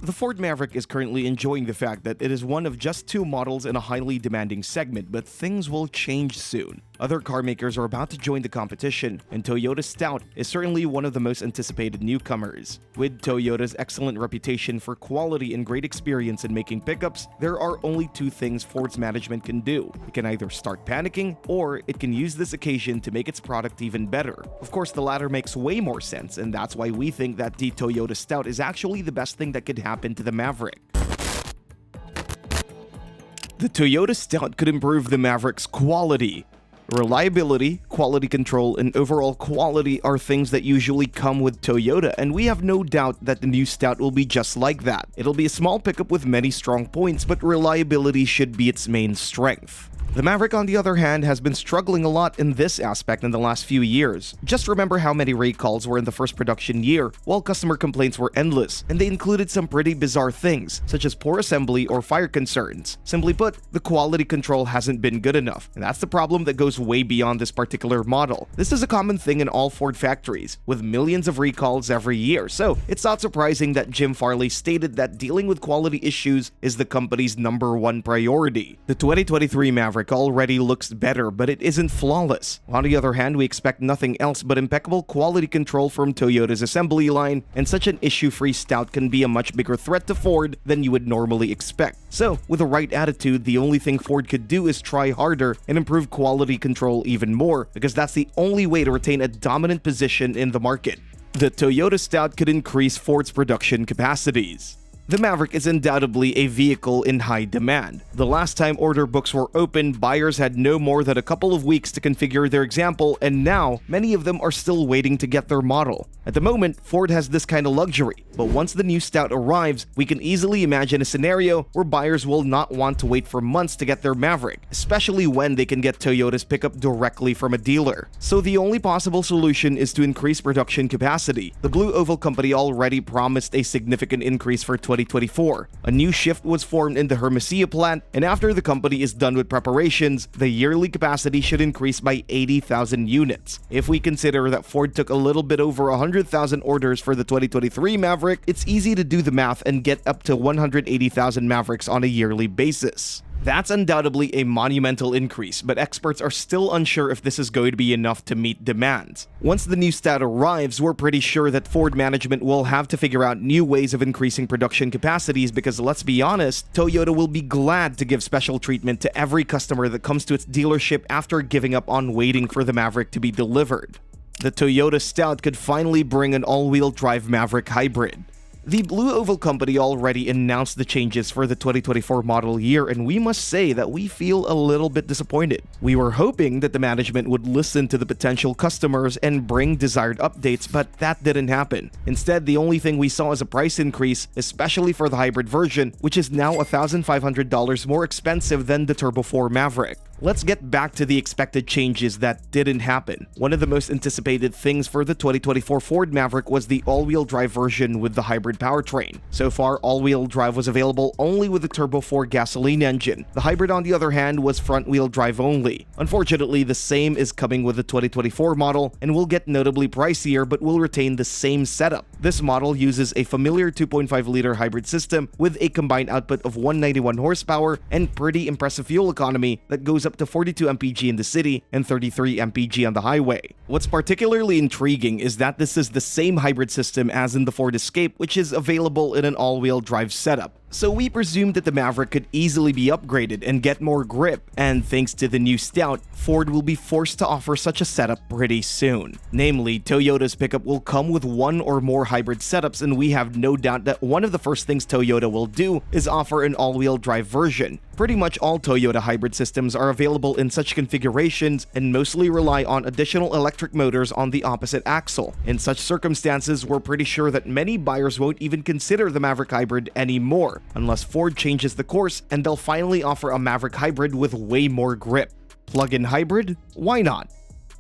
The Ford Maverick is currently enjoying the fact that it is one of just two models in a highly demanding segment, but things will change soon. Other car makers are about to join the competition, and Toyota Stout is certainly one of the most anticipated newcomers. With Toyota's excellent reputation for quality and great experience in making pickups, there are only two things Ford's management can do. It can either start panicking, or it can use this occasion to make its product even better. Of course, the latter makes way more sense, and that's why we think that the Toyota Stout is actually the best thing that could happen to the Maverick. The Toyota Stout could improve the Maverick's quality. Reliability, quality control, and overall quality are things that usually come with Toyota, and we have no doubt that the new Stout will be just like that. It'll be a small pickup with many strong points, but reliability should be its main strength. The Maverick, on the other hand, has been struggling a lot in this aspect in the last few years. Just remember how many recalls were in the first production year, while customer complaints were endless, and they included some pretty bizarre things, such as poor assembly or fire concerns. Simply put, the quality control hasn't been good enough, and that's the problem that goes way beyond this particular model. This is a common thing in all Ford factories, with millions of recalls every year, so it's not surprising that Jim Farley stated that dealing with quality issues is the company's #1 priority. The 2023 Maverick already looks better, but it isn't flawless. On the other hand, we expect nothing else but impeccable quality control from Toyota's assembly line, and such an issue-free Stout can be a much bigger threat to Ford than you would normally expect. So, with the right attitude, the only thing Ford could do is try harder and improve quality control even more, because that's the only way to retain a dominant position in the market. The Toyota Stout could increase Ford's production capacities. The Maverick is undoubtedly a vehicle in high demand. The last time order books were opened, buyers had no more than a couple of weeks to configure their example, and now many of them are still waiting to get their model. At the moment, Ford has this kind of luxury, but once the new Stout arrives, we can easily imagine a scenario where buyers will not want to wait for months to get their Maverick, especially when they can get Toyota's pickup directly from a dealer. So the only possible solution is to increase production capacity. The Blue Oval Company already promised a significant increase for 2024. A new shift was formed in the Hermosillo plant, and after the company is done with preparations, the yearly capacity should increase by 80,000 units. If we consider that Ford took a little bit over 100,000 orders for the 2023 Maverick, it's easy to do the math and get up to 180,000 Mavericks on a yearly basis. That's undoubtedly a monumental increase, but experts are still unsure if this is going to be enough to meet demand. Once the new Stout arrives, we're pretty sure that Ford management will have to figure out new ways of increasing production capacities, because let's be honest, Toyota will be glad to give special treatment to every customer that comes to its dealership after giving up on waiting for the Maverick to be delivered. The Toyota Stout could finally bring an all-wheel drive Maverick hybrid. The Blue Oval Company already announced the changes for the 2024 model year, and we must say that we feel a little bit disappointed. We were hoping that the management would listen to the potential customers and bring desired updates, but that didn't happen. Instead, the only thing we saw is a price increase, especially for the hybrid version, which is now $1,500 more expensive than the Turbo 4 Maverick. Let's get back to the expected changes that didn't happen. One of the most anticipated things for the 2024 Ford Maverick was the all-wheel drive version with the hybrid powertrain. So far, all-wheel drive was available only with the Turbo 4 gasoline engine. The hybrid, on the other hand, was front-wheel drive only. Unfortunately, the same is coming with the 2024 model and will get notably pricier but will retain the same setup. This model uses a familiar 2.5-liter hybrid system with a combined output of 191 horsepower and pretty impressive fuel economy that goes up to 42 mpg in the city and 33 mpg on the highway. What's particularly intriguing is that this is the same hybrid system as in the Ford Escape, which is available in an all-wheel drive setup. So we presume that the Maverick could easily be upgraded and get more grip, and thanks to the new Stout, Ford will be forced to offer such a setup pretty soon. Namely, Toyota's pickup will come with one or more hybrid setups, and we have no doubt that one of the first things Toyota will do is offer an all-wheel drive version. Pretty much all Toyota hybrid systems are available in such configurations and mostly rely on additional electric motors on the opposite axle. In such circumstances, we're pretty sure that many buyers won't even consider the Maverick hybrid anymore, unless Ford changes the course and they'll finally offer a Maverick hybrid with way more grip. Plug-in hybrid? Why not?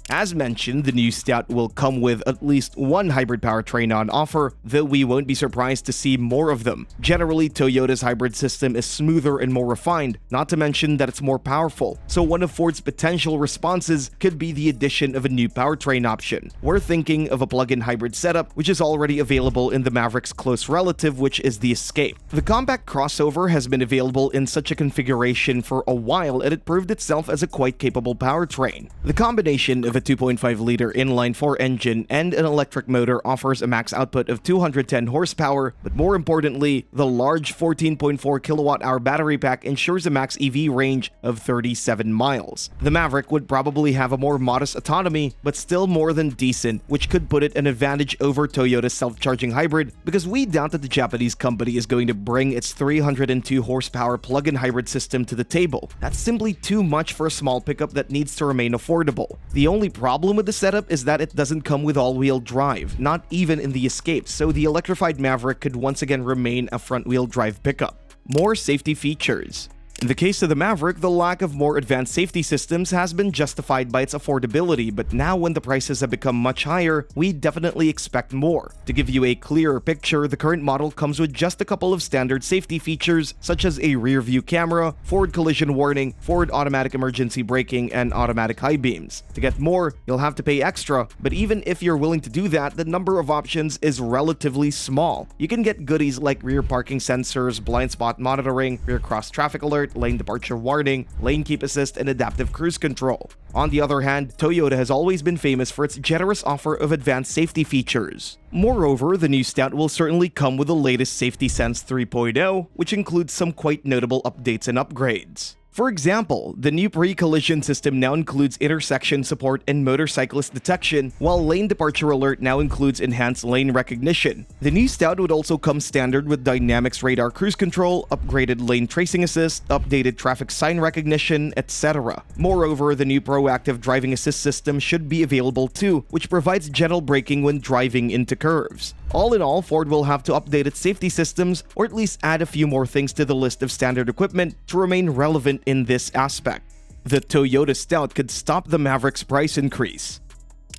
As mentioned, the new Stout will come with at least one hybrid powertrain on offer, though we won't be surprised to see more of them. Generally, Toyota's hybrid system is smoother and more refined, not to mention that it's more powerful. So one of Ford's potential responses could be the addition of a new powertrain option. We're thinking of a plug-in hybrid setup, which is already available in the Maverick's close relative, which is the Escape. The compact crossover has been available in such a configuration for a while, and it proved itself as a quite capable powertrain. The combination of a 2.5-liter inline-4 engine and an electric motor offers a max output of 210 horsepower, but more importantly, the large 14.4 kilowatt-hour battery pack ensures a max EV range of 37 miles. The Maverick would probably have a more modest autonomy, but still more than decent, which could put it an advantage over Toyota's self-charging hybrid, because we doubt that the Japanese company is going to bring its 302 horsepower plug-in hybrid system to the table. That's simply too much for a small pickup that needs to remain affordable. The only problem with the setup is that it doesn't come with all-wheel drive, not even in the Escape, so the electrified Maverick could once again remain a front-wheel drive pickup. More safety features. In the case of the Maverick, the lack of more advanced safety systems has been justified by its affordability, but now when the prices have become much higher, we definitely expect more. To give you a clearer picture, the current model comes with just a couple of standard safety features, such as a rear-view camera, forward collision warning, forward automatic emergency braking, and automatic high beams. To get more, you'll have to pay extra, but even if you're willing to do that, the number of options is relatively small. You can get goodies like rear parking sensors, blind spot monitoring, rear cross traffic alert, lane departure warning, lane keep assist, and adaptive cruise control. On the other hand, Toyota has always been famous for its generous offer of advanced safety features. Moreover, the new Stout will certainly come with the latest Safety Sense 3.0, which includes some quite notable updates and upgrades. For example, the new pre-collision system now includes intersection support and motorcyclist detection, while lane departure alert now includes enhanced lane recognition. The new Stout would also come standard with Dynamics radar cruise control, upgraded lane tracing assist, updated traffic sign recognition, etc. Moreover, the new proactive driving assist system should be available too, which provides gentle braking when driving into curves. All in all, Ford will have to update its safety systems, or at least add a few more things to the list of standard equipment to remain relevant in this aspect. The Toyota Stout could stop the Maverick's price increase.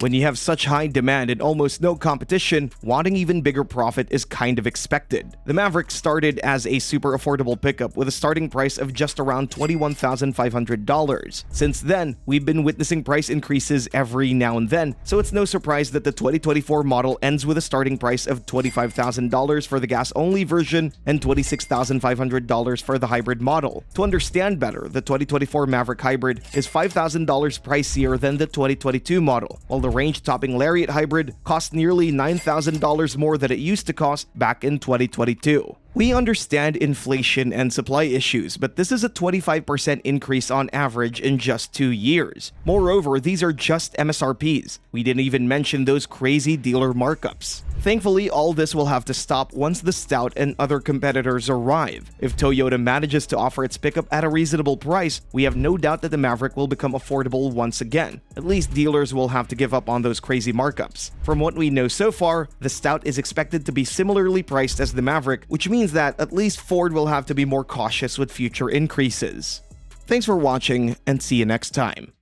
When you have such high demand and almost no competition, wanting even bigger profit is kind of expected. The Maverick started as a super affordable pickup with a starting price of just around $21,500. Since then, we've been witnessing price increases every now and then, so it's no surprise that the 2024 model ends with a starting price of $25,000 for the gas-only version and $26,500 for the hybrid model. To understand better, the 2024 Maverick Hybrid is $5,000 pricier than the 2022 model, while the range-topping Lariat Hybrid costs nearly $9,000 more than it used to cost back in 2022. We understand inflation and supply issues, but this is a 25% increase on average in just 2 years. Moreover, these are just MSRPs. We didn't even mention those crazy dealer markups. Thankfully, all this will have to stop once the Stout and other competitors arrive. If Toyota manages to offer its pickup at a reasonable price, we have no doubt that the Maverick will become affordable once again. At least dealers will have to give up on those crazy markups. From what we know so far, the Stout is expected to be similarly priced as the Maverick, which means that at least Ford will have to be more cautious with future increases. Thanks for watching, and see you next time.